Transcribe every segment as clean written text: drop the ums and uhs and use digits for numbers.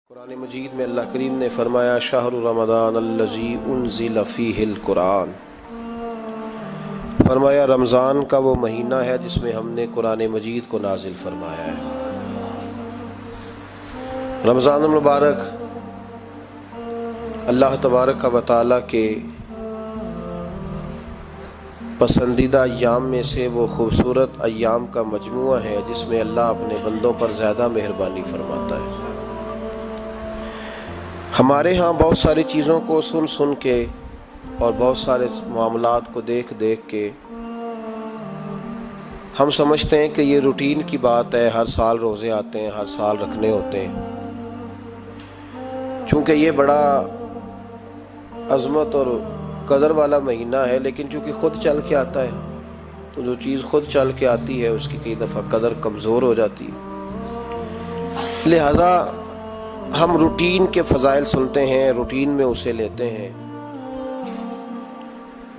قرآن مجید میں اللہ کریم نے فرمایا شہر رمضان الذی انزل فیہ القرآن، فرمایا رمضان کا وہ مہینہ ہے جس میں ہم نے قرآن مجید کو نازل فرمایا ہے۔ رمضان المبارک اللہ تبارک و تعالیٰ کے پسندیدہ ایام میں سے وہ خوبصورت ایام کا مجموعہ ہے جس میں اللہ اپنے بندوں پر زیادہ مہربانی فرماتا ہے۔ ہمارے ہاں بہت ساری چیزوں کو سن کے اور بہت سارے معاملات کو دیکھ کے ہم سمجھتے ہیں کہ یہ روٹین کی بات ہے، ہر سال روزے آتے ہیں، ہر سال رکھنے ہوتے ہیں۔ چونکہ یہ بڑا عظمت اور قدر والا مہینہ ہے، لیکن چونکہ خود چل کے آتا ہے تو جو چیز خود چل کے آتی ہے اس کی کئی دفعہ قدر کمزور ہو جاتی ہے، لہذا ہم روٹین کے فضائل سنتے ہیں، روٹین میں اسے لیتے ہیں۔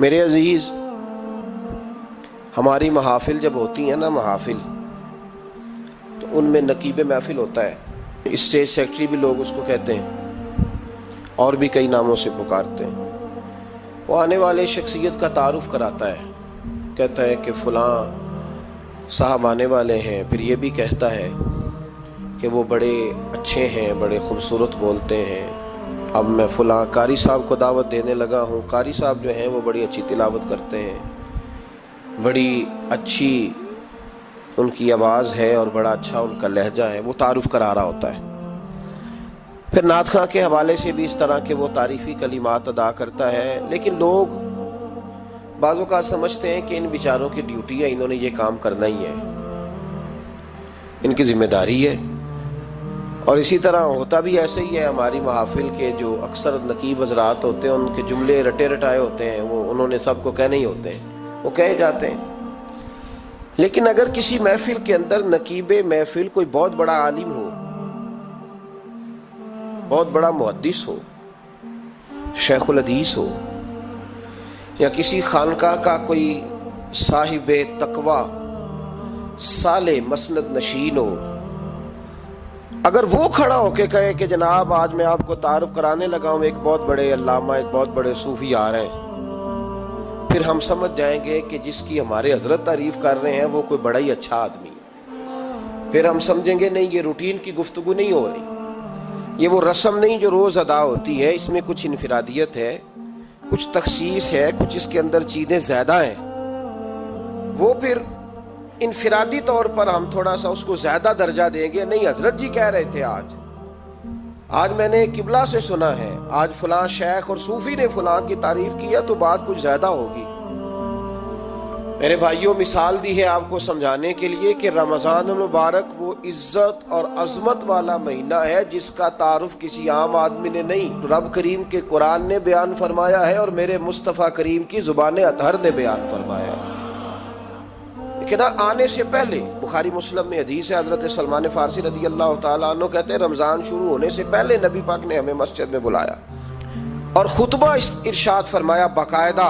میرے عزیز، ہماری محافل جب ہوتی ہیں نا، محافل تو ان میں نقیب محفل ہوتا ہے، اسٹیج سیکرٹری بھی لوگ اس کو کہتے ہیں، اور بھی کئی ناموں سے پکارتے ہیں۔ وہ آنے والے شخصیت کا تعارف کراتا ہے، کہتا ہے کہ فلاں صاحب آنے والے ہیں، پھر یہ بھی کہتا ہے کہ وہ بڑے اچھے ہیں، بڑے خوبصورت بولتے ہیں۔ اب میں فلاں قاری صاحب کو دعوت دینے لگا ہوں، قاری صاحب جو ہیں وہ بڑی اچھی تلاوت کرتے ہیں، بڑی اچھی ان کی آواز ہے اور بڑا اچھا ان کا لہجہ ہے، وہ تعارف کرا رہا ہوتا ہے۔ پھر نعت خواں کے حوالے سے بھی اس طرح کے وہ تعریفی کلمات ادا کرتا ہے، لیکن لوگ بعض اوقات سمجھتے ہیں کہ ان بیچاروں کی ڈیوٹی ہے، انہوں نے یہ کام کرنا ہی ہے، ان کی ذمہ داری ہے۔ اور اسی طرح ہوتا بھی ایسے ہی ہے۔ ہماری محافل کے جو اکثر نقیب حضرات ہوتے ہیں ان کے جملے رٹے رٹائے ہوتے ہیں، وہ انہوں نے سب کو کہنے ہی ہوتے ہیں، وہ کہے جاتے ہیں۔ لیکن اگر کسی محفل کے اندر نقیب محفل کوئی بہت بڑا عالم ہو، بہت بڑا محدث ہو، شیخ الحدیث ہو، یا کسی خانقاہ کا کوئی صاحب تقوی صالح مسند نشین ہو، اگر وہ کھڑا ہو کے کہے کہ جناب آج میں آپ کو تعارف کرانے لگا ہوں ایک بہت بڑے علامہ، ایک بہت بڑے صوفی آ رہے ہیں، پھر ہم سمجھ جائیں گے کہ جس کی ہمارے حضرت تعریف کر رہے ہیں وہ کوئی بڑا ہی اچھا آدمی ہے۔ پھر ہم سمجھیں گے نہیں، یہ روٹین کی گفتگو نہیں ہو رہی، یہ وہ رسم نہیں جو روز ادا ہوتی ہے، اس میں کچھ انفرادیت ہے، کچھ تخصیص ہے، کچھ اس کے اندر چیزیں زیادہ ہیں۔ وہ پھر انفرادی طور پر ہم تھوڑا سا اس کو زیادہ درجہ دیں گے۔ نہیں، حضرت جی کہہ رہے تھے آج میں نے قبلہ سے سنا ہے، آج فلاں شیخ اور صوفی نے فلاں کی تعریف کیا تو بات کچھ زیادہ ہوگی۔ میرے بھائیوں، مثال دی ہے آپ کو سمجھانے کے لیے کہ رمضان المبارک وہ عزت اور عظمت والا مہینہ ہے جس کا تعارف کسی عام آدمی نے نہیں، رب کریم کے قرآن نے بیان فرمایا ہے اور میرے مصطفیٰ کریم کی زبان اطہر نے بیان فرمایا ہے۔ لیکن آنے سے پہلے بخاری مسلم میں حدیث ہے، حضرت سلمان فارسی رضی اللہ تعالیٰ عنہ کہتے ہیں رمضان شروع ہونے سے پہلے نبی پاک نے ہمیں مسجد میں بلایا اور خطبہ ارشاد فرمایا باقاعدہ،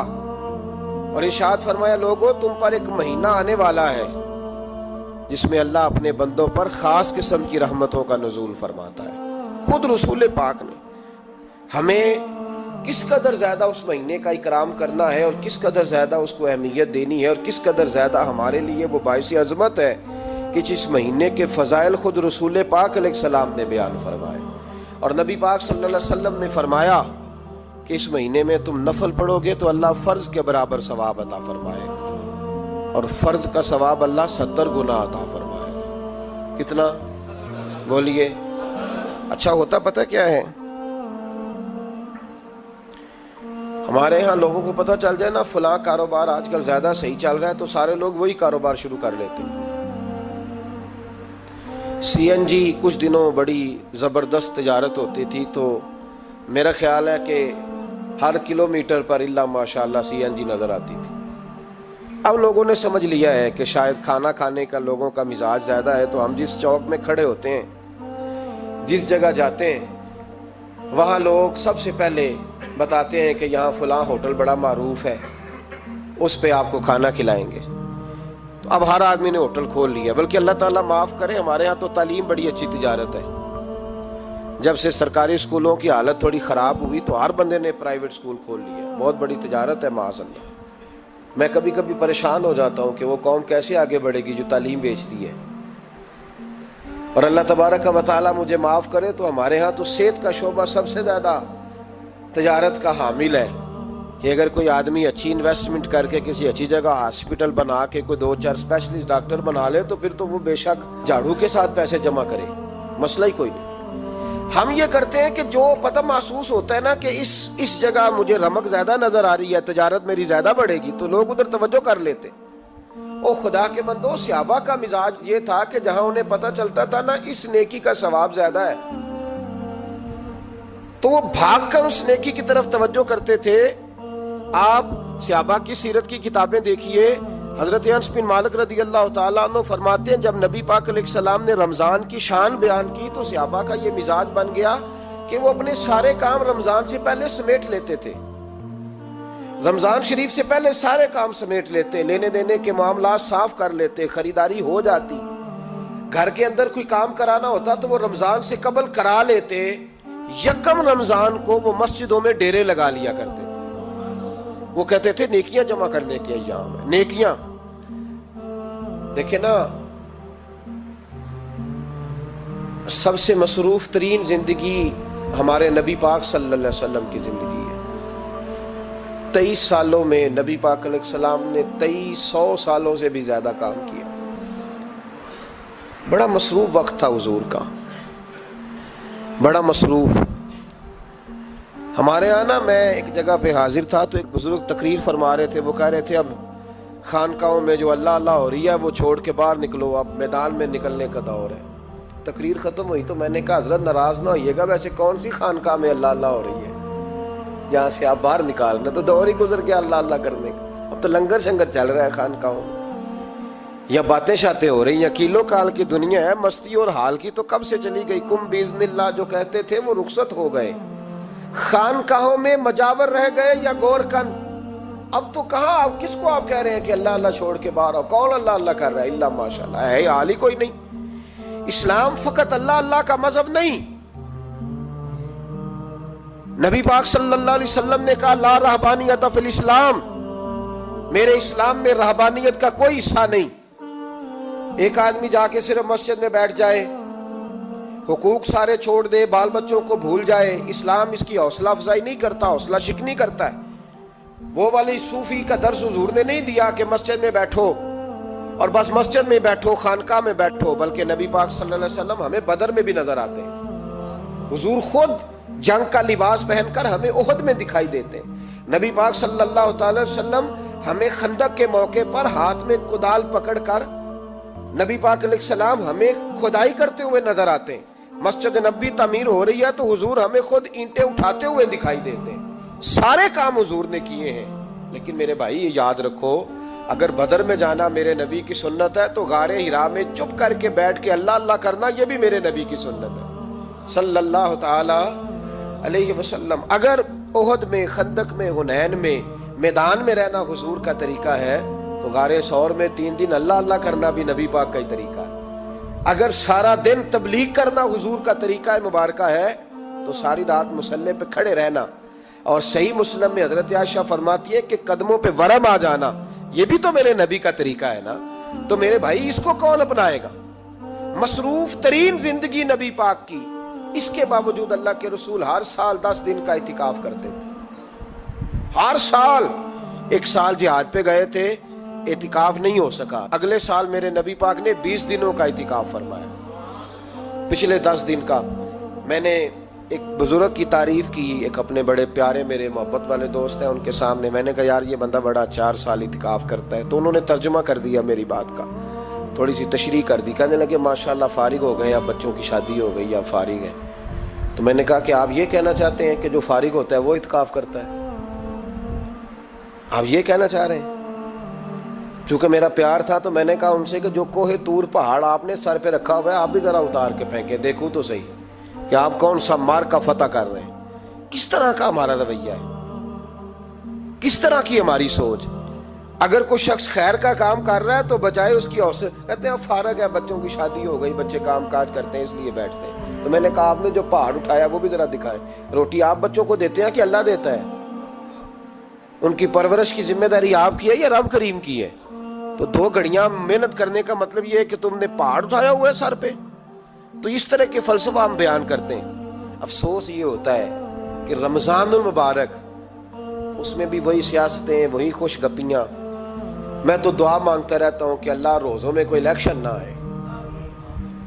اور ارشاد فرمایا لوگوں تم پر ایک مہینہ آنے والا ہے جس میں اللہ اپنے بندوں پر خاص قسم کی رحمتوں کا نزول فرماتا ہے۔ خود رسول پاک نے ہمیں کس قدر زیادہ اس مہینے کا اکرام کرنا ہے اور کس قدر زیادہ اس کو اہمیت دینی ہے اور کس قدر زیادہ ہمارے لیے وہ باعث عظمت ہے کہ جس مہینے کے فضائل خود رسول پاک علیہ السلام نے بیان فرمائے۔ اور نبی پاک صلی اللہ علیہ وسلم نے فرمایا کہ اس مہینے میں تم نفل پڑھو گے تو اللہ فرض کے برابر ثواب عطا فرمائے گا، اور فرض کا ثواب اللہ 70 گنا عطا فرمائے گا۔ کتنا؟ بولیے۔ اچھا ہوتا پتہ کیا ہے؟ ہمارے ہاں لوگوں کو پتہ چل جائے نا فلاں کاروبار آج کل زیادہ صحیح چل رہا ہے تو سارے لوگ وہی کاروبار شروع کر لیتے ہیں۔ سی این جی کچھ دنوں بڑی زبردست تجارت ہوتی تھی، تو میرا خیال ہے کہ ہر کلومیٹر پر الا ماشاءاللہ سی این جی نظر آتی تھی۔ اب لوگوں نے سمجھ لیا ہے کہ شاید کھانا کھانے کا لوگوں کا مزاج زیادہ ہے، تو ہم جس چوک میں کھڑے ہوتے ہیں، جس جگہ جاتے ہیں، وہاں لوگ سب سے پہلے بتاتے ہیں کہ یہاں فلاں ہوٹل بڑا معروف ہے، اس پہ آپ کو کھانا کھلائیں گے۔ تو اب ہر آدمی نے ہوٹل کھول لیا، بلکہ اللہ تعالیٰ معاف کرے، ہمارے ہاں تو تعلیم بڑی اچھی تجارت ہے۔ جب سے سرکاری اسکولوں کی حالت تھوڑی خراب ہوئی تو ہر بندے نے پرائیویٹ اسکول کھول لیا. بہت بڑی تجارت ہے معاذ اللہ. میں کبھی کبھی پریشان ہو جاتا ہوں کہ وہ قوم کیسے آگے بڑھے گی جو تعلیم بیچتی ہے. اور اللہ تبارک و تعالیٰ مجھے معاف کرے تو ہمارے ہاں تو صحت کا شعبہ سب سے زیادہ تجارت کا حامل ہے کہ اگر کوئی آدمی اچھی انویسٹمنٹ کر کے کسی اچھی جگہ ہاسپٹل بنا کے کوئی 2-4 اسپیشلسٹ ڈاکٹر بنا لے تو پھر تو وہ بے شک جھاڑو کے ساتھ پیسے جمع کرے, مسئلہ ہی کوئی نہیں. ہم یہ کرتے ہیں کہ جو پتہ محسوس ہوتا ہے نا کہ اس جگہ مجھے رمق زیادہ نظر آ رہی ہے, تجارت میری زیادہ بڑھے گی, تو لوگ ادھر توجہ کر لیتے. او خدا کے بندو, صحابہ کا مزاج یہ تھا کہ جہاں انہیں پتہ چلتا تھا نا اس نیکی کا ثواب زیادہ ہے تو وہ بھاگ کر اس نیکی کی طرف توجہ کرتے تھے. آپ صحابہ کی سیرت کی کتابیں دیکھیے, حضرت انس بن مالک رضی اللہ تعالیٰ عنہ فرماتے ہیں جب نبی پاک علیہ السلام نے رمضان کی شان بیان کی تو صحابہ کا یہ مزاج بن گیا کہ وہ اپنے سارے کام رمضان سے پہلے سمیٹ لیتے تھے. رمضان شریف سے پہلے سارے کام سمیٹ لیتے, لینے دینے کے معاملات صاف کر لیتے, خریداری ہو جاتی, گھر کے اندر کوئی کام کرانا ہوتا تو وہ رمضان سے قبل کرا لیتے. یکم رمضان کو وہ مسجدوں میں ڈیرے لگا لیا کرتے. وہ کہتے تھے نیکیاں جمع کرنے کے ایام ہے, نیکیاں. دیکھیں نا, سب سے مصروف ترین زندگی ہمارے نبی پاک صلی اللہ علیہ وسلم کی زندگی ہے. 23 سالوں میں نبی پاک علیہ السلام نے 2300 سالوں سے بھی زیادہ کام کیا. بڑا مصروف وقت تھا حضور کا, بڑا مصروف. ہمارے یہاں نا میں ایک جگہ پہ حاضر تھا تو ایک بزرگ تقریر فرما رہے تھے. وہ کہہ رہے تھے اب خانقاہوں میں جو اللہ اللہ ہو رہی ہے وہ چھوڑ کے باہر نکلو, اب میدان میں نکلنے کا دور ہے. تقریر ختم ہوئی تو میں نے کہا حضرت ناراض نہ ہوئیے گا, ویسے کون سی خانقاہ میں اللہ اللہ ہو رہی ہے جہاں سے آپ باہر نکالنا, تو دور ہی گزر گیا اللہ اللہ کرنے کا. اب تو لنگر شنگر چل رہا ہے خانقاہوں میں, یا باتیں شاتیں ہو رہی ہیں. کیلو کال کی دنیا ہے, مستی اور حال کی تو کب سے چلی گئی. کم باذن اللہ جو کہتے تھے وہ رخصت ہو گئے. خانقاہوں میں مجاور رہ گئے یا گور کن. اب تو کہاں, اب کس کو آپ کہہ رہے ہیں کہ اللہ اللہ چھوڑ کے باہر آؤ؟ کون اللہ اللہ کر رہا ہے؟ اللہ ماشاءاللہ ہے, حال ہی کوئی نہیں. اسلام فقط اللہ اللہ کا مذہب نہیں. نبی پاک صلی اللہ علیہ وسلم نے کہا لا رہبانیت فی الاسلام, میرے اسلام میں رہبانیت کا کوئی حصہ نہیں. ایک آدمی جا کے صرف مسجد میں بیٹھ جائے, حقوق سارے چھوڑ دے, بال بچوں کو بھول جائے, اسلام اس کی حوصلہ افزائی نہیں کرتا, حوصلہ شکنی کرتا ہے. وہ والی صوفی کا درس حضور نے نہیں دیا کہ مسجد میں بیٹھو اور بس مسجد میں بیٹھو, خانقاہ میں بیٹھو, بلکہ نبی پاک صلی اللہ علیہ وسلم ہمیں بدر میں بھی نظر آتے ہیں. حضور خود جنگ کا لباس پہن کر ہمیں احد میں دکھائی دیتے ہیں. نبی پاک صلی اللہ تعالی وسلم ہمیں خندق کے موقع پر ہاتھ میں کدال پکڑ کر نبی پاک علیہ السلام ہمیں کھدائی کرتے ہوئے نظر آتے ہیں. مسجد نبوی تعمیر ہو رہی ہے تو حضور ہمیں خود اینٹیں اٹھاتے ہوئے دکھائی دیتے ہیں. سارے کام حضور نے کیے ہیں. لیکن میرے بھائی یہ یاد رکھو, اگر بدر میں جانا میرے نبی کی سنت ہے تو غار حرا میں چپ کر کے بیٹھ کے اللہ اللہ کرنا یہ بھی میرے نبی کی سنت ہے صلی اللہ تعالی علیہ وسلم. اگر احد میں, خندق میں, حنین میں, میدان میں رہنا حضور کا طریقہ ہے تو غار ثور میں 3 دن اللہ اللہ کرنا بھی نبی پاک کا ہی طریقہ ہے. اگر سارا دن تبلیغ کرنا حضور کا طریقہ مبارکہ ہے تو ساری رات مصلی پہ کھڑے رہنا. اور صحیح مسلم میں حضرت عائشہ فرماتی ہے کہ قدموں پہ ورم آ جانا یہ بھی تو میرے نبی کا طریقہ ہے نا. تو میرے بھائی اس کو کون اپنائے گا؟ مصروف ترین زندگی نبی پاک کی, اس کے باوجود اللہ کے رسول ہر سال 10 دن کا اعتکاف کرتے تھے. ہر سال. ایک سال جہاد پہ گئے تھے, اعتکاف نہیں ہو سکا. اگلے سال میرے نبی پاک نے 20 دنوں کا اعتکاف فرمایا. پچھلے 10 دن کا. میں نے ایک بزرگ کی تعریف کی, ایک اپنے بڑے پیارے میرے محبت والے دوست ہیں, ان کے سامنے میں نے کہا یار یہ بندہ بڑا 4 سال اعتکاف کرتا ہے. تو انہوں نے ترجمہ کر دیا میری بات کا, تھوڑی سی تشریح کر دی. کہنے لگے ماشاءاللہ فارغ ہو گئے, اب بچوں کی شادی ہو گئی, اب فارغ ہیں. تو میں نے کہا کہ آپ یہ کہنا چاہتے ہیں کہ جو فارغ ہوتا ہے وہ اعتکاف کرتا ہے؟ آپ یہ کہنا چاہ رہے ہیں؟ چونکہ میرا پیار تھا تو میں نے کہا ان سے کہ جو کوہ طور پہاڑ آپ نے سر پہ رکھا ہوا ہے آپ بھی ذرا اتار کے پھینکیں, دیکھوں تو صحیح کہ آپ کون سا مار کا فتح کر رہے ہیں. کس طرح کا ہمارا رویہ ہے, کس طرح کی ہماری سوچ. اگر کوئی شخص خیر کا کام کر رہا ہے تو بجائے اس کی حوصلہ کہتے ہیں فارغ ہے, بچوں کی شادی ہو گئی, بچے کام کاج کرتے ہیں اس لیے بیٹھتے ہیں. تو میں نے کہا آپ نے جو پہاڑ اٹھایا وہ بھی ذرا دکھائیں. روٹی آپ بچوں کو دیتے ہیں کہ اللہ دیتا ہے؟ ان کی پرورش کی ذمہ داری آپ کی ہے یا رب کریم کی ہے؟ تو 2 گھڑیاں محنت کرنے کا مطلب یہ ہے کہ تم نے پہاڑ اٹھایا ہوا ہے سر پہ. تو اس طرح کے فلسفہ ہم بیان کرتے ہیں. افسوس یہ ہوتا ہے کہ رمضان المبارک اس میں بھی وہی سیاستیں، وہی خوش گپیاں. میں تو دعا مانگتا رہتا ہوں کہ اللہ روزوں میں کوئی الیکشن نہ آئے.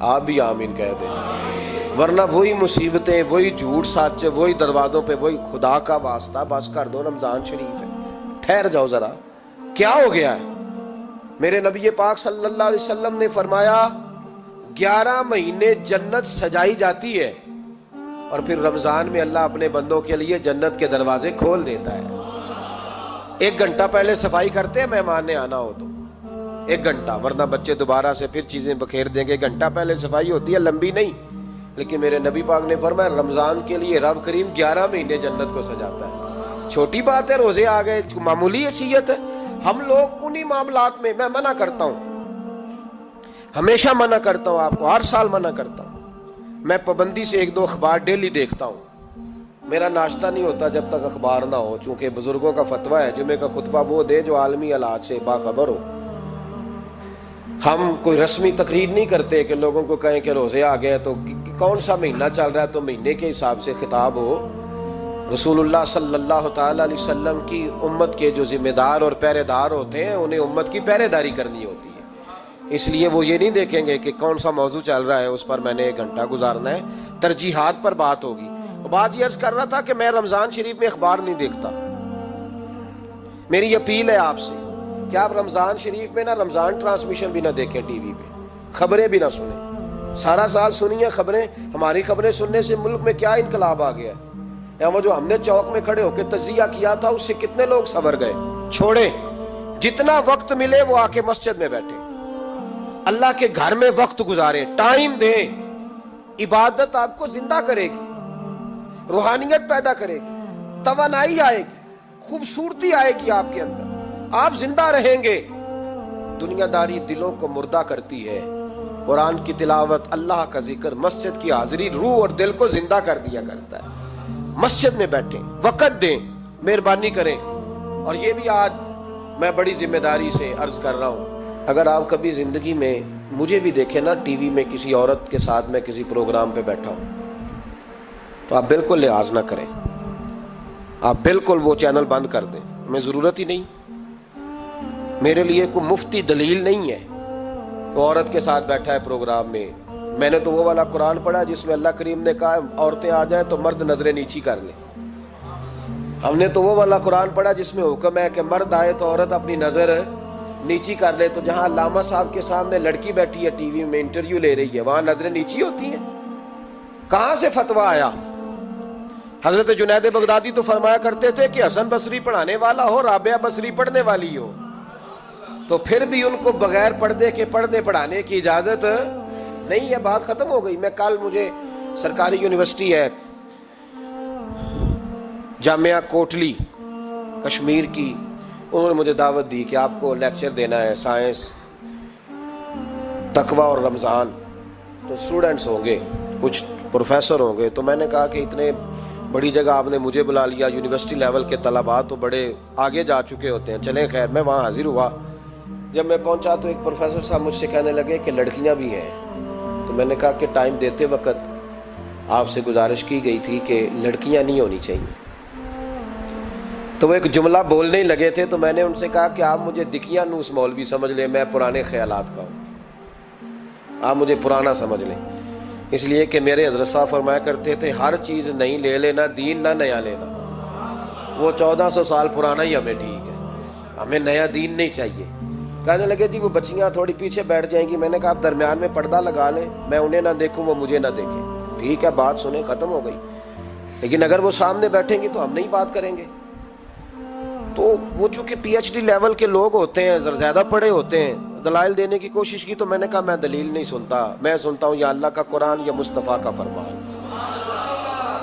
آپ بھی آمین کہہ دیں. ورنہ وہی مصیبتیں، وہی جھوٹ سچ، وہی دروازوں پہ وہی. خدا کا واسطہ بس کر دو، رمضان شریف ہے، ٹھہر جاؤ ذرا. کیا ہو گیا ہے؟ میرے نبی پاک صلی اللہ علیہ وسلم نے فرمایا 11 مہینے جنت سجائی جاتی ہے اور پھر رمضان میں اللہ اپنے بندوں کے لیے جنت کے دروازے کھول دیتا ہے. 1 گھنٹہ پہلے صفائی کرتے ہیں مہمان نے آنا ہو تو 1 گھنٹہ، ورنہ بچے دوبارہ سے پھر چیزیں بکھیر دیں گے. 1 گھنٹہ پہلے صفائی ہوتی ہے، لمبی نہیں. لیکن میرے نبی پاک نے فرمایا رمضان کے لیے رب کریم 11 مہینے جنت کو سجاتا ہے. چھوٹی بات ہے، روزے آ گئے، معمولی حیثیت ہے. ہم لوگ انہی معاملات میں، میں منع کرتا ہوں، ہمیشہ منع کرتا ہوں، آپ کو ہر سال منع کرتا ہوں. میں پابندی سے 1-2 اخبار ڈیلی دیکھتا ہوں. میرا ناشتہ نہیں ہوتا جب تک اخبار نہ ہو، چونکہ بزرگوں کا فتویٰ ہے جمعے کا خطبہ وہ دے جو عالمی حالات سے باخبر ہو. ہم کوئی رسمی تقریر نہیں کرتے کہ لوگوں کو کہیں کہ روزے آ گئے تو کون سا مہینہ چل رہا ہے تو مہینے کے حساب سے خطاب ہو. رسول اللہ صلی اللہ تعالی علیہ وسلم کی امت کے جو ذمہ دار اور پہرے دار ہوتے ہیں انہیں امت کی پہرے داری کرنی ہوتی ہے. اس لیے وہ یہ نہیں دیکھیں گے کہ کون سا موضوع چل رہا ہے اس پر میں نے 1 گھنٹہ گزارنا ہے. ترجیحات پر بات ہوگی. بات یہ عرض کر رہا تھا کہ میں رمضان شریف میں اخبار نہیں دیکھتا. میری اپیل ہے آپ سے کہ آپ رمضان شریف میں نہ رمضان ٹرانسمیشن بھی نہ دیکھیں ٹی وی پہ، خبریں بھی نہ سنیں. سارا سال سنیے خبریں. ہماری خبریں سننے سے ملک میں کیا انقلاب آ گیا ہے. وہ جو ہم نے چوک میں کھڑے ہو کے تجزیہ کیا تھا اس سے کتنے لوگ سنور گئے. چھوڑے، جتنا وقت ملے وہ آ کے مسجد میں بیٹھے، اللہ کے گھر میں وقت گزارے، ٹائم دیں. عبادت آپ کو زندہ کرے گی، روحانیت پیدا کرے گی، توانائی آئے گی، خوبصورتی آئے گی آپ کے اندر، آپ زندہ رہیں گے. دنیا داری دلوں کو مردہ کرتی ہے. قرآن کی تلاوت، اللہ کا ذکر، مسجد کی حاضری روح اور دل کو زندہ کر دیا کرتا ہے. مسجد میں بیٹھیں، وقت دیں، مہربانی کریں. اور یہ بھی آج میں بڑی ذمہ داری سے عرض کر رہا ہوں، اگر آپ کبھی زندگی میں مجھے بھی دیکھیں نا ٹی وی میں کسی عورت کے ساتھ میں کسی پروگرام پہ بیٹھا ہوں تو آپ بالکل لحاظ نہ کریں. آپ بالکل وہ چینل بند کر دیں. ہمیں ضرورت ہی نہیں. میرے لیے کوئی مفتی دلیل نہیں ہے. وہ عورت کے ساتھ بیٹھا ہے پروگرام میں. میں نے تو وہ والا قرآن پڑھا جس میں اللہ کریم نے کہا عورتیں آ جائیں تو مرد نظریں نیچی کر لیں. ہم نے تو وہ والا قرآن پڑھا جس میں حکم ہے کہ مرد آئے تو عورت اپنی نظر نیچی کر لے. تو جہاں علامہ صاحب کے سامنے لڑکی بیٹھی ہے ٹی وی میں انٹرویو لے رہی ہے وہاں نظریں نیچی ہوتی ہیں؟ کہاں سے فتویٰ آیا؟ حضرت جنید بغدادی تو فرمایا کرتے تھے کہ حسن بصری پڑھانے والا ہو، رابعہ بصری پڑھنے والی ہو. تو پھر بھی ان کو بغیر پردے کے پڑھنے پڑھانے کی اجازت نہیں ہے. بات ختم ہو گئی. میں کل مجھے سرکاری یونیورسٹی ہے جامعہ کوٹلی کشمیر کی، انہوں نے مجھے دعوت دی کہ آپ کو لیکچر دینا ہے سائنس، تقوی اور رمضان. تو اسٹوڈنٹس ہوں گے، کچھ پروفیسر ہوں گے. تو میں نے کہا کہ اتنے بڑی جگہ آپ نے مجھے بلا لیا، یونیورسٹی لیول کے طلباء تو بڑے آگے جا چکے ہوتے ہیں. چلیں خیر، میں وہاں حاضر ہوا. جب میں پہنچا تو ایک پروفیسر صاحب مجھ سے کہنے لگے کہ لڑکیاں بھی ہیں. تو میں نے کہا کہ ٹائم دیتے وقت آپ سے گزارش کی گئی تھی کہ لڑکیاں نہیں ہونی چاہیے. تو وہ ایک جملہ بولنے ہی لگے تھے. تو میں نے ان سے کہا کہ آپ مجھے دکھیاں نوس مولوی سمجھ لیں، میں پرانے خیالات کا ہوں، آپ مجھے پرانا سمجھ لیں. اس لیے کہ میرے حضرت صاحب فرمایا کرتے تھے ہر چیز نہیں لے لینا، دین نہ نیا لینا. وہ 1400 سال پرانا ہی ہمیں ٹھیک ہے، ہمیں نیا دین نہیں چاہیے. کہنے لگے جی وہ بچیاں تھوڑی پیچھے بیٹھ جائیں گی. میں نے کہا آپ درمیان میں پردہ لگا لیں، میں انہیں نہ دیکھوں وہ مجھے نہ دیکھیں. ٹھیک ہے، بات سنیں، ختم ہو گئی. لیکن اگر وہ سامنے بیٹھیں گی تو ہم نہیں بات کریں گے. تو وہ چونکہ پی ایچ ڈی لیول کے لوگ ہوتے ہیں، زیادہ پڑھے ہوتے ہیں، دلائل دینے کی کوشش کی. تو میں نے کہا میں دلیل نہیں سنتا، میں سنتا ہوں یا اللہ کا قرآن یا مصطفیٰ کا فرمان.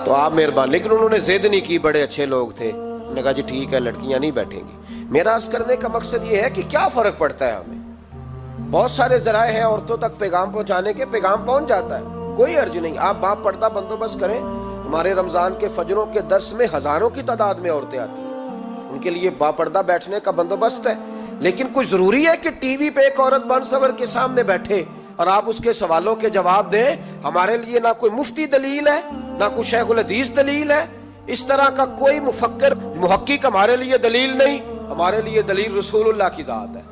تو آپ مہربان. لیکن انہوں نے ضد نہیں کی، بڑے اچھے لوگ تھے. انہوں نے کہا جی ٹھیک ہے لڑکیاں نہیں بیٹھیں گی. میرا عرض کرنے کا مقصد یہ ہے کہ کیا فرق پڑتا ہے ہمیں. بہت سارے ذرائع ہیں عورتوں تک پیغام پہنچانے کے، پیغام پہنچ جاتا ہے. کوئی حرج نہیں، آپ باپ پردہ بندوبست کریں. ہمارے رمضان کے فجروں کے درس میں ہزاروں کی تعداد میں عورتیں آتی ہیں، ان کے لیے باپردہ بیٹھنے کا بندوبست ہے. لیکن کچھ ضروری ہے کہ ٹی وی پہ ایک عورت بن سور کے سامنے بیٹھے اور آپ اس کے سوالوں کے جواب دیں؟ ہمارے لیے نہ کوئی مفتی دلیل ہے، نہ کوئی شیخ الحدیث دلیل ہے، اس طرح کا کوئی مفکر محقق ہمارے لیے دلیل نہیں. ہمارے لیے دلیل رسول اللہ کی ذات ہے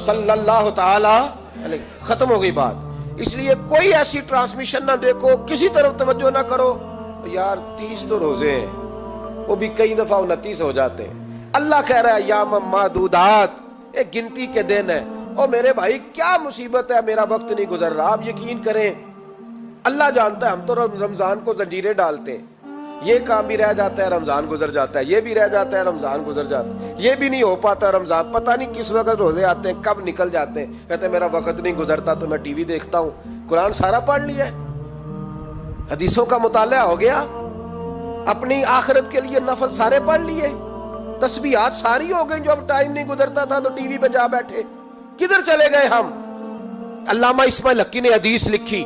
صلی اللہ تعالی علیہ. ختم ہو گئی بات. اس لیے کوئی ایسی ٹرانسمیشن نہ دیکھو، کسی طرف توجہ نہ کرو. یار 30 تو روزے ہیں، وہ بھی کئی دفعہ 29 ہو جاتے ہیں. اللہ کہہ رہا ہے ایام معدودات، ایک گنتی کے دن ہے. اور میرے بھائی کیا مصیبت ہے، میرا وقت نہیں گزر رہا. آپ یقین کریں اللہ جانتا ہے، ہم تو رمضان کو زنجیریں ڈالتے ہیں، یہ کام بھی رہ جاتا ہے رمضان گزر جاتا ہے، یہ بھی رہ جاتا ہے رمضان گزر جاتا ہے، یہ بھی نہیں ہو پاتا رمضان. پتہ نہیں کس وقت روزے آتے ہیں، کب نکل جاتے ہیں. کہتے ہیں میرا وقت نہیں گزرتا تو میں ٹی وی دیکھتا ہوں. قرآن سارا پڑھ لیا ہے، حدیثوں کا مطالعہ ہو گیا، اپنی آخرت کے لیے نفل سارے پڑھ لیے، تسبیحات ساری ہو گئی. جو اب ٹائم نہیں گزرتا تھا تو ٹی وی پہ جا بیٹھے. کدھر چلے گئے ہم؟ علامہ اسماعیل حقی نے حدیث لکھی،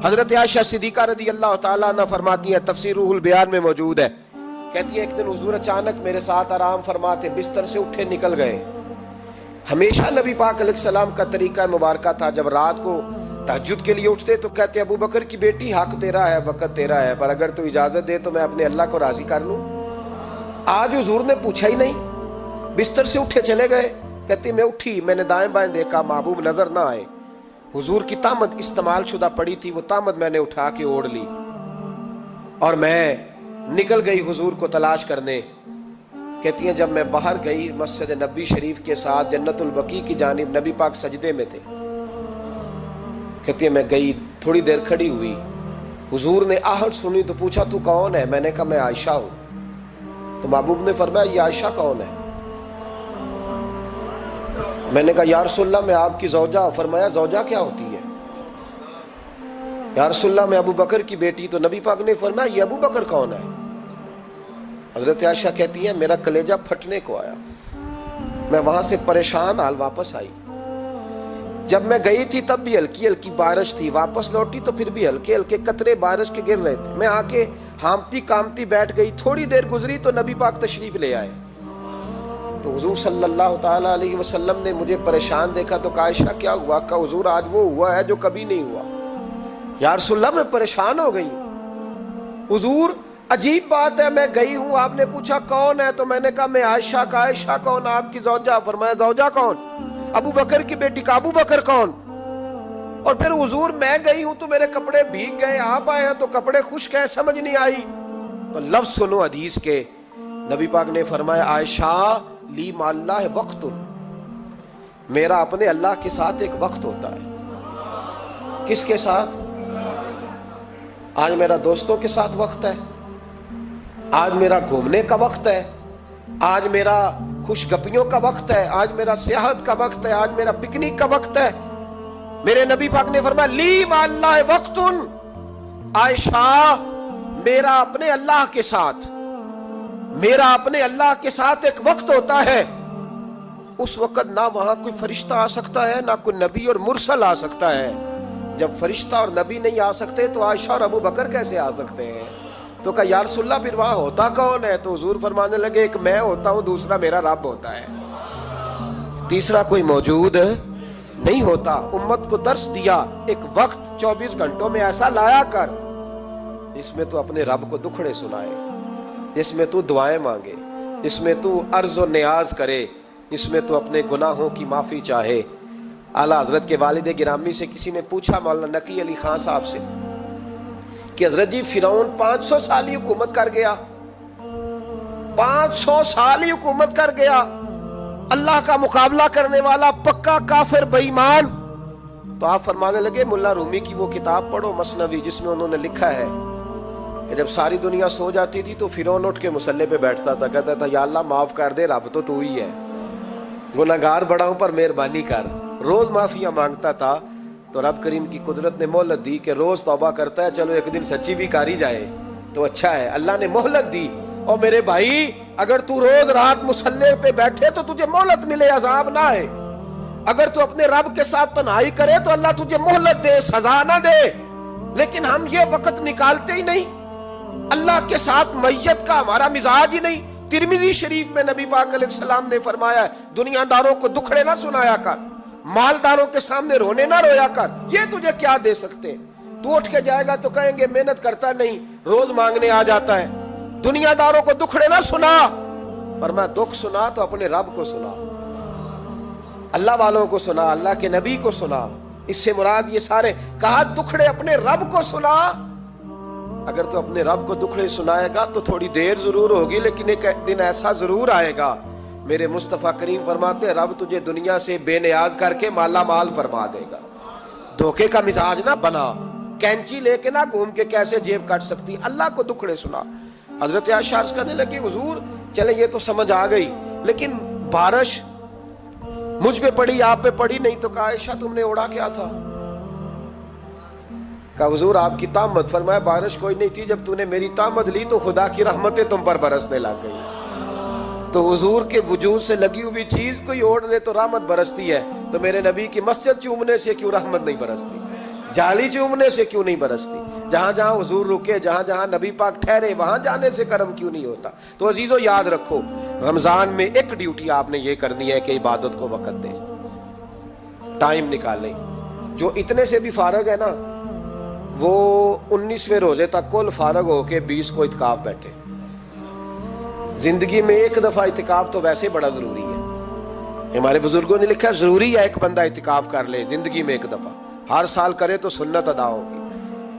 حضرت عائشہ صدیقہ رضی اللہ تعالیٰ عنہ فرماتی ہیں، تفسیر روح البیان میں موجود ہے. کہتی ہے ایک دن حضور اچانک میرے ساتھ آرام فرماتے بستر سے اٹھے نکل گئے. ہمیشہ نبی پاک علیہ السلام کا طریقہ مبارکہ تھا، جب رات کو تہجد کے لیے اٹھتے تو کہتے ابو بکر کی بیٹی حق تیرا ہے، وقت تیرا ہے، پر اگر تو اجازت دے تو میں اپنے اللہ کو راضی کر لوں. آج حضور نے پوچھا ہی نہیں، بستر سے اٹھے چلے گئے. کہتی میں اٹھی، میں نے دائیں بائیں دیکھا، محبوب نظر نہ آئے. حضور کی تامت استعمال شدہ پڑی تھی، وہ تامت میں نے اٹھا کے اوڑھ لی اور میں نکل گئی حضور کو تلاش کرنے. کہتی ہیں جب میں باہر گئی مسجد نبوی شریف کے ساتھ جنت البقیع کی جانب، نبی پاک سجدے میں تھے. کہتی ہے میں گئی، تھوڑی دیر کھڑی ہوئی، حضور نے آہٹ سنی تو پوچھا تو کون ہے؟ میں نے کہا میں عائشہ ہوں. تو محبوب نے فرمایا یہ عائشہ کون ہے؟ میں نے کہا یا رسول اللہ میں آپ کی زوجہ. فرمایا زوجہ کیا ہوتی ہے؟ یا رسول اللہ میں ابو بکر کی بیٹی. تو نبی پاک نے فرمایا یہ ابو بکر کون ہے؟ حضرت عائشہ کہتی ہے میرا کلیجہ پھٹنے کو آیا، میں وہاں سے پریشان حال واپس آئی. جب میں گئی تھی تب بھی ہلکی ہلکی بارش تھی، واپس لوٹی تو پھر بھی ہلکے ہلکے قطرے بارش کے گر رہے تھے. میں آ کے ہامتی کامتی بیٹھ گئی. تھوڑی دیر گزری تو نبی پاک تشریف لے آئے. تو حضور صلی اللہ تعالیٰ علیہ وسلم نے مجھے پریشان دیکھا تو کہا عائشہ کیا ہوا؟ کہا حضور آج وہ ہوا ہے جو کبھی نہیں ہوا. یا رسول اللہ میں پریشان ہو گئی. حضور عجیب بات ہے، میں گئی ہوں، آپ نے پوچھا کون ہے تو میں نے کہا میں عائشہ. کا عائشہ کون؟ آپ کی زوجہ. فرمایا زوجہ کون؟ ابو بکر کی بیٹی. کا ابو بکر کون؟ اور پھر حضور میں گئی ہوں تو میرے کپڑے بھیگ گئے، آپ آئے ہیں تو کپڑے خشک ہیں، سمجھ نہیں آئی. تو لفظ سنو حدیث کے، نبی پاک نے فرمایا عائشہ لی مع اللہ وقت، میرا اپنے اللہ کے ساتھ ایک وقت ہوتا ہے. کس کے ساتھ؟ آج میرا دوستوں کے ساتھ وقت ہے، آج میرا گھومنے کا وقت ہے، آج میرا خوش گپیوں کا وقت ہے، آج میرا سیاحت کا وقت ہے، آج میرا پکنک کا وقت ہے. میرے نبی پاک نے فرمایا لی مع اللہ وقت، عائشہ میرا اپنے اللہ کے ساتھ، میرا اپنے اللہ کے ساتھ ایک وقت ہوتا ہے. اس وقت نہ وہاں کوئی فرشتہ آ سکتا ہے، نہ کوئی نبی اور مرسل آ سکتا ہے. جب فرشتہ اور نبی نہیں آ سکتے تو عائشہ اور ابو بکر کیسے آ سکتے ہیں؟ تو کہا یا رسول اللہ پھر وہاں ہوتا کون ہے؟ تو حضور فرمانے لگے ایک میں ہوتا ہوں، دوسرا میرا رب ہوتا ہے، تیسرا کوئی موجود نہیں ہوتا. امت کو درس دیا ایک وقت 24 گھنٹوں میں ایسا لایا کر جس میں تو اپنے رب کو دکھڑے سنائے، جس میں تو دعائیں مانگے، جس میں تو عرض و نیاز کرے، جس میں تو اپنے گناہوں کی معافی چاہے. اعلیٰ حضرت کے والد گرامی سے کسی نے پوچھا مولانا نقی علی خان صاحب سے کہ حضرت جی فرعون 500 سال ہی حکومت کر گیا، 500 سال ہی حکومت کر گیا، اللہ کا مقابلہ کرنے والا پکا کافر بے ایمان. تو آپ فرمانے لگے ملا رومی کی وہ کتاب پڑھو مثنوی، جس میں انہوں نے لکھا ہے کہ جب ساری دنیا سو جاتی تھی تو فرعون اٹھ کے مصلے پہ بیٹھتا تھا، کہتا تھا یا اللہ معاف کر دے، رب تو ہی ہے، گناہگار بڑا ہوں پر مہربانی کر. روز معافیاں مانگتا تھا تو رب کریم کی قدرت نے مہلت دی کہ روز توبہ کرتا ہے، چلو ایک دن سچی بھی کاری جائے تو اچھا ہے. اللہ نے مہلت دی. اور میرے بھائی اگر تو روز رات مصلے پہ بیٹھے تو تجھے مہلت ملے، عذاب نہ ہے. اگر تو اپنے رب کے ساتھ تنہائی کرے تو اللہ تجھے مہلت دے، سزا نہ دے. لیکن ہم یہ وقت نکالتے ہی نہیں. اللہ کے ساتھ میت کا ہمارا مزاج ہی نہیں. ترمذی شریف میں نبی پاک علیہ السلام نے فرمایا ہے دنیا داروں کو دکھڑے نہ سنایا کر, مالداروں کے سامنے رونے نہ رویا کر, یہ تجھے کیا دے سکتے ہیں. تو اٹھ کے جائے گا تو کہیں گے محنت کرتا نہیں, روز مانگنے آ جاتا ہے. دنیا داروں کو دکھڑے نہ سنا, پر میں دکھ سنا تو اپنے رب کو سنا, اللہ والوں کو سنا, اللہ کے نبی کو سنا. اس سے مراد یہ سارے کہا دکھڑے اپنے رب کو سنا. اگر تو اپنے رب کو دکھڑے سنائے گا تو تھوڑی دیر ضرور ہوگی, لیکن ایک دن ایسا ضرور آئے گا. میرے مصطفیٰ کریم فرماتے ہیں رب تجھے دنیا سے بے نیاز کر کے مالا مال فرما دے گا. دھوکے کا مزاج نہ بنا, کینچی لے کے نہ گھوم کے کیسے جیب کاٹ سکتی, اللہ کو دکھڑے سنا. حضرت عائشہ عرض کرنے لگی حضور چلے یہ تو سمجھ آ گئی, لیکن بارش مجھ پہ پڑی آپ پہ پڑی نہیں, تو کہا عائشہ تم نے اوڑا کیا تھا؟ کہا حضور آپ کی طامت. فرمایا بارش کوئی نہیں تھی, جب تو نے میری طامت لی تو خدا کی رحمتیں تم پر برسنے لگ گئی. تو حضور کے وجود سے لگی ہوئی چیز کوئی اوڑھ لے تو رحمت برستی ہے, تو میرے نبی کی مسجد چومنے سے کیوں رحمت نہیں برستی, جالی چومنے سے کیوں نہیں برستی, جہاں جہاں حضور رکے, جہاں جہاں نبی پاک ٹھہرے وہاں جانے سے کرم کیوں نہیں ہوتا. تو عزیزو یاد رکھو رمضان میں ایک ڈیوٹی آپ نے یہ کرنی ہے کہ عبادت کو وقت دیں, ٹائم نکالیں. جو اتنے سے بھی فارغ ہے نا وہ 19ویں روزے تک کل فارغ ہو کے 20 کو اعتکاف بیٹھے. زندگی میں ایک دفعہ اعتکاف تو ویسے بڑا ضروری ہے. ہمارے بزرگوں نے لکھا ضروری ہے ایک بندہ اعتکاف کر لے زندگی میں ایک دفعہ, ہر سال کرے تو سنت ادا ہوگی.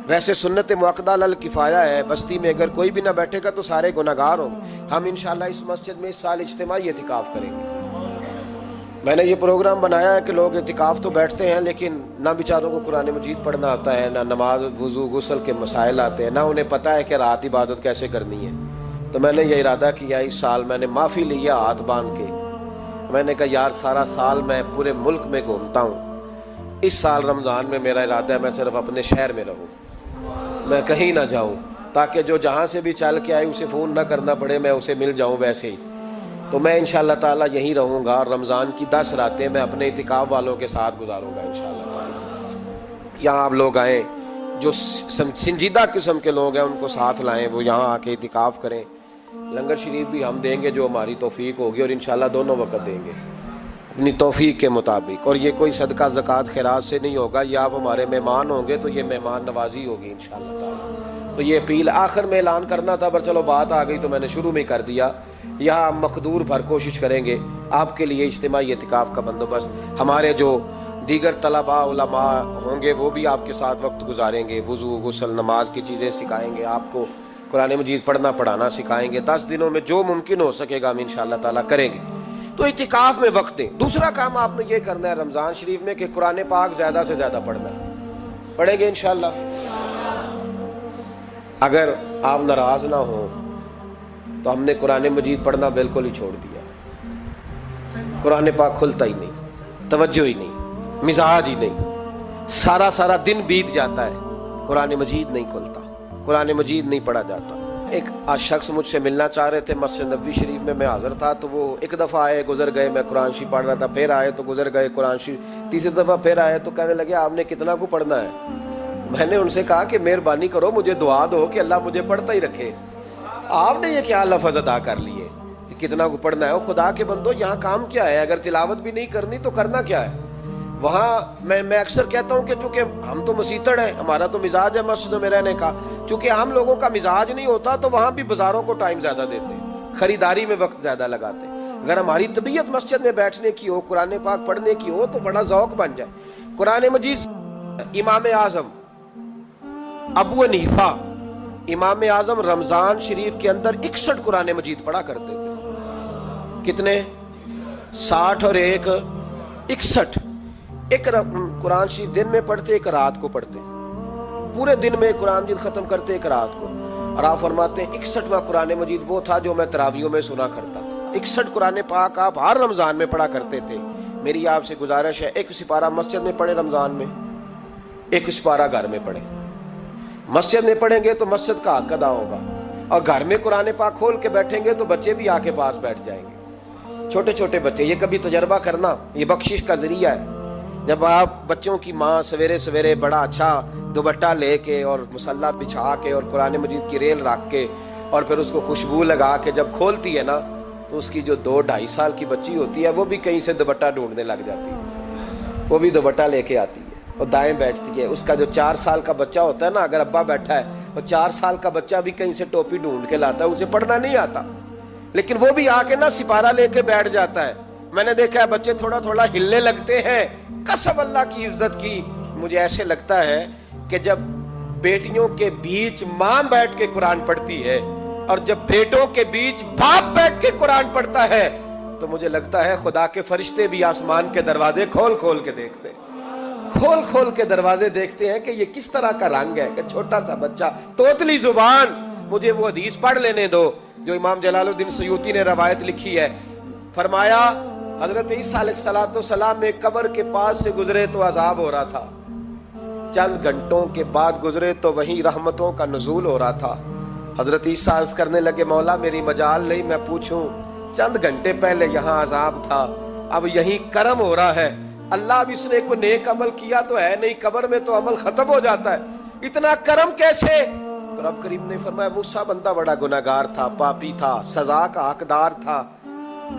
ویسے سنت مؤکدہ الکفایہ ہے, بستی میں اگر کوئی بھی نہ بیٹھے گا تو سارے گناہگار ہوں. ہم انشاءاللہ اس مسجد میں اس سال اجتماعی اعتکاف کریں گے. میں نے یہ پروگرام بنایا ہے کہ لوگ اعتکاف تو بیٹھتے ہیں لیکن نہ بیچاروں کو قرآن مجید پڑھنا آتا ہے, نہ نماز وضو غسل کے مسائل آتے ہیں, نہ انہیں پتہ ہے کہ رات عبادت کیسے کرنی ہے. تو میں نے یہ ارادہ کیا اس سال میں نے معافی لیا ہاتھ باندھ کے. میں نے کہا یار سارا سال میں پورے ملک میں گھومتا ہوں, اس سال رمضان میں میرا ارادہ ہے میں صرف اپنے شہر میں رہوں, میں کہیں نہ جاؤں, تاکہ جو جہاں سے بھی چل کے آئے اسے فون نہ کرنا پڑے, میں اسے مل جاؤں ویسے ہی. تو میں انشاءاللہ تعالیٰ یہیں رہوں گا, اور رمضان کی 10 راتیں میں اپنے اعتکاف والوں کے ساتھ گزاروں گا انشاءاللہ تعالیٰ. یہاں آپ لوگ آئیں, جو سنجیدہ قسم کے لوگ ہیں ان کو ساتھ لائیں, وہ یہاں آ کے اعتکاف کریں. لنگر شریف بھی ہم دیں گے جو ہماری توفیق ہوگی, اور انشاءاللہ دونوں وقت دیں گے اپنی توفیق کے مطابق. اور یہ کوئی صدقہ زکوٰۃ خیرات سے نہیں ہوگا, یہ آپ ہمارے مہمان ہوں گے تو یہ مہمان نوازی ہوگی انشاءاللہ تعالیٰ. تو یہ اپیل آخر میں اعلان کرنا تھا, پر چلو بات آ گئی تو میں نے شروع میں کر دیا. یہاں مقدور بھر کوشش کریں گے آپ کے لیے اجتماعی اعتکاف کا بندوبست. ہمارے جو دیگر طلباء علماء ہوں گے وہ بھی آپ کے ساتھ وقت گزاریں گے, وضو غسل نماز کی چیزیں سکھائیں گے, آپ کو قرآن مجید پڑھنا پڑھانا سکھائیں گے. 10 دنوں میں جو ممکن ہو سکے گا ہم انشاءاللہ تعالیٰ کریں گے. تو اعتکاف میں وقت دیں. دوسرا کام آپ نے یہ کرنا ہے رمضان شریف میں کہ قرآن پاک زیادہ سے زیادہ پڑھنا ہے. پڑھیں گے انشاءاللہ. اگر آپ ناراض نہ ہوں تو ہم نے قرآن مجید پڑھنا بالکل ہی چھوڑ دیا. قرآن پاک کھلتا ہی نہیں, توجہ ہی نہیں, مزاج ہی نہیں. سارا دن بیت جاتا ہے, قرآن مجید نہیں کھلتا, قرآن مجید نہیں پڑھا جاتا. ایک شخص مجھ سے ملنا چاہ رہے تھے مسجد نبوی شریف میں حاضر تھا, تو وہ ایک دفعہ آئے گزر گئے, میں قرآن شریف پڑھ رہا تھا, پھر آئے تو گزر گئے قرآن شریف, تیسری دفعہ پھر آئے تو کہنے لگے آپ نے کتنا کو پڑھنا ہے. میں نے ان سے کہا کہ مہربانی کرو مجھے دعا دو کہ اللہ مجھے پڑھتا ہی رکھے. آپ نے یہ کیا لفظ ادا کر لیے کہ کتنا کو پڑھنا ہے. خدا کے بندو یہاں کام کیا ہے, اگر تلاوت بھی نہیں کرنی تو کرنا کیا ہے. وہاں میں اکثر کہتا ہوں کہ چونکہ ہم تو مسیتڑ ہیں, ہمارا تو مزاج ہے مسجدوں میں رہنے کا, چونکہ عام لوگوں کا مزاج نہیں ہوتا تو وہاں بھی بازاروں کو ٹائم زیادہ دیتے, خریداری میں وقت زیادہ لگاتے. اگر ہماری طبیعت مسجد میں بیٹھنے کی ہو, قرآن پاک پڑھنے کی ہو تو بڑا ذوق بن جائے. قرآن مجید امام اعظم ابو حنیفہ امام اعظم رمضان شریف کے اندر 61 قرآن مجید پڑھا کرتے تھے. کتنے؟ 60 اور 1 61. ایک قرآن شریف دن میں پڑھتے, ایک رات کو پڑھتے, پورے دن میں قرآن مجید ختم کرتے, ایک رات کو. اور آپ فرماتے ہیں 61واں قرآن مجید وہ تھا جو میں تراویحوں میں سنا کرتا تھا. 61 قرآن پاک آپ ہر رمضان میں پڑھا کرتے تھے. میری آپ سے گزارش ہے ایک سپارہ مسجد میں پڑھے رمضان میں, ایک سپارہ گھر میں پڑھے. مسجد میں پڑھیں گے تو مسجد کا حق ادا ہوگا, اور گھر میں قرآن پاک کھول کے بیٹھیں گے تو بچے بھی آ کے پاس بیٹھ جائیں گے, چھوٹے چھوٹے بچے. یہ کبھی تجربہ کرنا, یہ بخشش کا ذریعہ ہے. جب آپ بچوں کی ماں سویرے سویرے بڑا اچھا دوپٹہ لے کے اور مصلی بچھا کے اور قرآن مجید کی ریل رکھ کے اور پھر اس کو خوشبو لگا کے جب کھولتی ہے نا تو اس کی جو 2-2.5 سال کی بچی ہوتی ہے وہ بھی کہیں سے دوپٹہ ڈھونڈنے لگ جاتی ہے، وہ بھی دوپٹہ لے کے آتی ہے اور دائیں بیٹھتی ہے۔ اس کا جو 4 سال کا بچہ ہوتا ہے نا، اگر ابا بیٹھا ہے وہ 4 سال کا بچہ بھی کہیں سے ٹوپی ڈھونڈ کے لاتا ہے، اسے پڑھنا نہیں آتا لیکن وہ بھی آ کے نا سپارہ لے کے بیٹھ جاتا ہے۔ میں نے دیکھا ہے بچے تھوڑا تھوڑا ہلنے لگتے ہیں، قسم اللہ کی عزت کی، مجھے ایسے لگتا ہے کہ جب بیٹیوں کے بیچ ماں بیٹھ کے قرآن پڑھتی ہے اور جب بیٹوں کے بیچ باپ بیٹھ کے قرآن پڑھتا ہے تو مجھے لگتا ہے خدا کے فرشتے بھی آسمان کے دروازے کھول کھول کے دیکھتے ہیں، کھول کھول کے دروازے دیکھتے ہیں کہ یہ کس طرح کا رنگ ہے کہ چھوٹا سا بچہ توتلی زبان۔ مجھے وہ حدیث پڑھ لینے دو جو امام جلال الدین سیوطی نے روایت لکھی ہے، فرمایا حضرت عیسیٰ علیہ السلام میں قبر کے پاس سے گزرے تو عذاب ہو رہا تھا، چند گھنٹوں کے بعد گزرے تو وہیں رحمتوں کا نزول ہو رہا تھا۔ حضرت عیسیٰ عرض کرنے لگے مولا میری مجال نہیں میں پوچھوں، چند گھنٹے پہلے یہاں عذاب تھا اب یہیں کرم ہو رہا ہے، اللہ اب اس نے کوئی نیک عمل کیا تو ہے نہیں، قبر میں تو عمل ختم ہو جاتا ہے، اتنا کرم کیسے؟ تو رب کریم نے فرمایا موسیٰ بندہ بڑا گناہگار تھا، پاپی تھا، سزا کا حقدار تھا،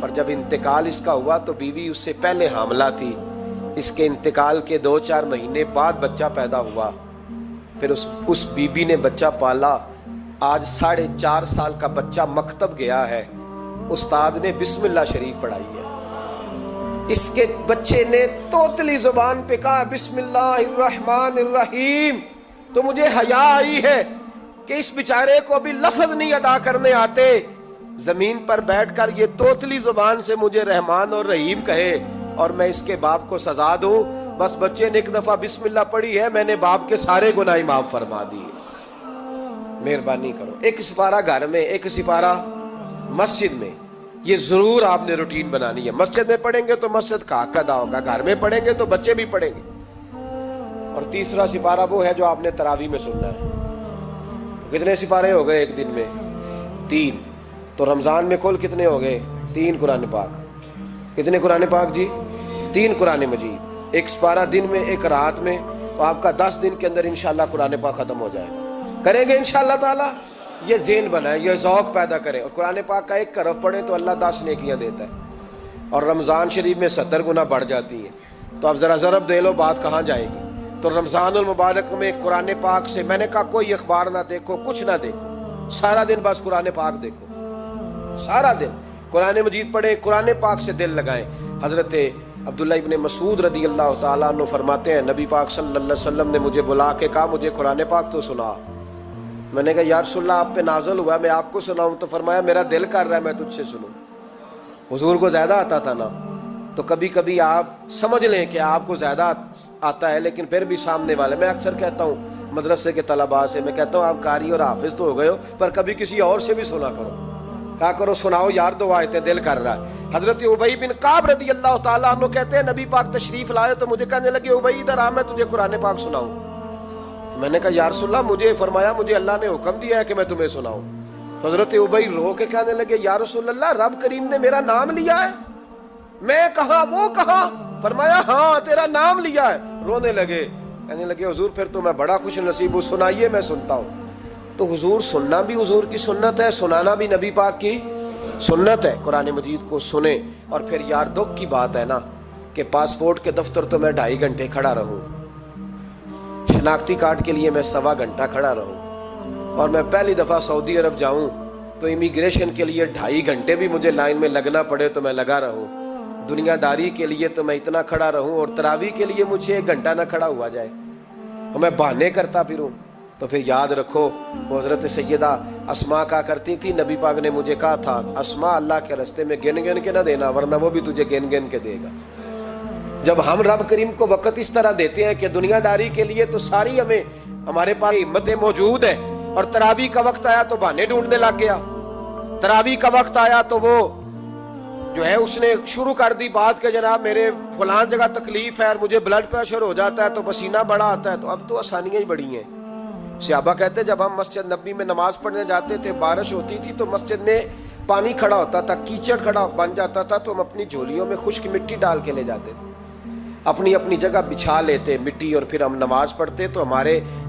پر جب انتقال اس کا ہوا تو بیوی اس سے پہلے حاملہ تھی، اس کے انتقال کے 2-4 مہینے بعد بچہ پیدا ہوا، پھر اس بیوی نے بچہ پالا، آج 4.5 سال کا بچہ مکتب گیا ہے، استاد نے بسم اللہ شریف پڑھائی ہے، اس کے بچے نے توتلی زبان پہ کہا بسم اللہ الرحمن الرحیم، تو مجھے حیا آئی ہے کہ اس بیچارے کو ابھی لفظ نہیں ادا کرنے آتے، زمین پر بیٹھ کر یہ توتلی زبان سے مجھے رحمان اور رحیم کہے اور میں اس کے باپ کو سزا دوں، بس بچے نے ایک دفعہ بسم اللہ پڑھی ہے میں نے باپ کے سارے گناہ معاف فرما دیے، مہربانی کرو۔ ایک سپارہ گھر میں، ایک سپارہ مسجد میں، یہ ضرور آپ نے روٹین بنانی ہے، مسجد میں پڑھیں گے تو مسجد کا حق ادا ہوگا، گھر میں پڑھیں گے تو بچے بھی پڑھیں گے۔ اور تیسرا سپارہ وہ ہے جو آپ نے تراویح میں سننا ہے۔ تو کتنے سپارے ہو گئے ایک دن میں؟ 3۔ تو رمضان میں کل کتنے ہو گئے؟ 3 قرآن پاک۔ کتنے قرآن پاک جی؟ 3 قرآن مجید، ایک سپارہ دن میں ایک رات میں، تو آپ کا 10 دن کے اندر انشاءاللہ قرآن پاک ختم ہو جائے گا، کریں گے انشاءاللہ تعالی؟ یہ ذہن بنائیں، یہ ذوق پیدا کریں، اور قرآن پاک کا ایک حرف پڑھیں تو اللہ 10 نیکیاں دیتا ہے، اور رمضان شریف میں 70 گنا بڑھ جاتی ہیں۔ تو اب ذرا ضرب دے لو بات کہاں جائے گی۔ تو رمضان المبارک میں قرآن پاک سے میں نے کہا کوئی اخبار نہ دیکھو، کچھ نہ دیکھو، سارا دن بس قرآن پاک دیکھو، سارا دن قرآن مجید پڑھیں، قرآن پاک سے دل لگائیں۔ حضرت عبداللہ ابن مسعود رضی اللہ تعالیٰ عنہ فرماتے ہیں نبی پاک صلی اللہ علیہ وسلم نے مجھے بلا کے کہا مجھے قرآن پاک تو سنا۔ میں نے کہا یا رسول اللہ آپ پہ نازل ہوا میں آپ کو سناؤں؟ تو فرمایا میرا دل کر رہا ہے میں تجھ سے سنوں۔ حضور کو زیادہ آتا تھا نا، تو کبھی کبھی آپ سمجھ لیں کہ آپ کو زیادہ آتا ہے لیکن پھر بھی سامنے والے، میں اکثر کہتا ہوں مدرسے کے طلباء سے، میں کہتا ہوں آپ قاری اور حافظ تو ہو گئے ہو پر کبھی کسی اور سے بھی سنا کرو، کہا کرو سناؤ یار 2 آیتیں دل کر رہا ہے۔ حضرت ابی بن کعب رضی اللہ تعالیٰ عنہ کہتے ہیں نبی پاک تشریف لائے تو مجھے کہنے لگے ابی ادھر آ میں تجھے قرآن پاک سناؤں۔ میں نے کہا یا رسول اللہ مجھے فرمایا مجھے اللہ نے حکم دیا ہے کہ میں تمہیں سناؤں۔ حضرت ابی رو کے کہنے لگے یا رسول اللہ رب کریم نے میرا نام لیا ہے؟ میں کہاں وہ کہاں؟ فرمایا ہاں تیرا نام لیا ہے۔ رونے لگے، کہنے لگے حضور پھر تو میں بڑا خوش نصیب ہوں، سنائیے میں سنتا ہوں۔ تو حضور سننا بھی حضور کی سنت ہے، سنانا بھی نبی پاک کی سنت ہے۔ قرآن مجید کو سنیں، اور پھر یار دکھ کی بات ہے نا کہ پاسپورٹ کے دفتر تو میں 2.5 گھنٹے کھڑا رہوں، شناختی کارڈ کے لیے میں 1.25 گھنٹہ کھڑا رہوں، اور میں پہلی دفعہ سعودی عرب جاؤں تو امیگریشن کے لیے 2.5 گھنٹے بھی مجھے لائن میں لگنا پڑے تو میں لگا رہوں، دنیا داری کے لیے تو میں اتنا کھڑا رہوں، اور تراویح کے لیے مجھے 1 گھنٹہ نہ کھڑا ہوا جائے اور میں بہانے کرتا پھروں، تو پھر یاد رکھو وہ حضرت سیدہ اسماء کہا کرتی تھی نبی پاک نے مجھے کہا تھا اسماء اللہ کے راستے میں گن گن کے نہ دینا ورنہ وہ بھی تجھے گن گن کے دے گا۔ جب ہم رب کریم کو وقت اس طرح دیتے ہیں کہ دنیا داری کے لیے تو ساری ہمارے پاس ہمتیں موجود ہیں، اور تراویح کا وقت آیا تو بہانے ڈھونڈنے لگ گیا، تراویح کا وقت آیا تو وہ جو ہے اس نے شروع کر دی بات کہ جناب میرے فلان جگہ تکلیف ہے اور مجھے بلڈ پریشر ہو جاتا ہے تو پسینہ بڑا آتا ہے، تو اب تو آسانیاں ہی بڑی ہیں۔ صحابہ کہتے جب ہم مسجد نبوی میں نماز پڑھنے جاتے تھے بارش ہوتی تھی تو مسجد میں پانی کھڑا ہوتا تھا، کیچڑ کھڑا بن جاتا تھا، تو ہم اپنی جھولیوں میں خشک مٹی ڈال کے لے جاتے، اپنی اپنی جگہ بچھا لیتے مٹی، اور پھر ہم نماز پڑھتے تو ہمارے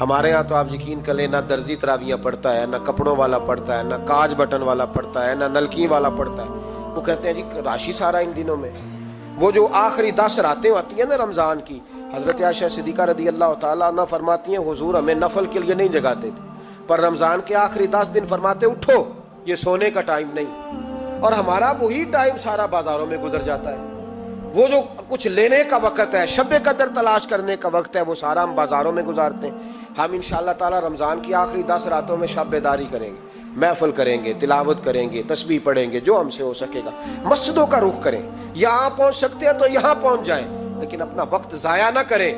ہمارے ہاں تو آپ یقین کر لیں، نہ درزی تراویاں پڑھتا ہے، نہ کپڑوں والا پڑھتا ہے، نہ کاج بٹن والا پڑھتا ہے، نہ نلکی والا پڑھتا ہے. وہ کہتے ہیں جی راشی سارا ان دنوں میں. وہ جو آخری 10 راتیں ہوتی ہیں نا رمضان کی، حضرت عائشہ صدیقہ رضی اللہ تعالیٰ عنہ فرماتی ہیں حضور ہمیں نفل کے لیے نہیں جگاتے تھے، پر رمضان کے آخری 10 دن فرماتے اٹھو، یہ سونے کا ٹائم نہیں. اور ہمارا وہی ٹائم سارا بازاروں میں گزر جاتا ہے. وہ جو کچھ لینے کا وقت ہے، شب قدر تلاش کرنے کا وقت ہے، وہ سارا ہم بازاروں میں گزارتے ہیں. ہم انشاءاللہ تعالی رمضان کی آخری 10 راتوں میں شب بیداری کریں گے، محفل کریں گے، تلاوت کریں گے، تسبیح پڑھیں گے، جو ہم سے ہو سکے گا. مسجدوں کا رخ کریں، یہاں پہنچ سکتے ہیں تو یہاں پہنچ جائیں، لیکن اپنا وقت ضائع نہ کریں.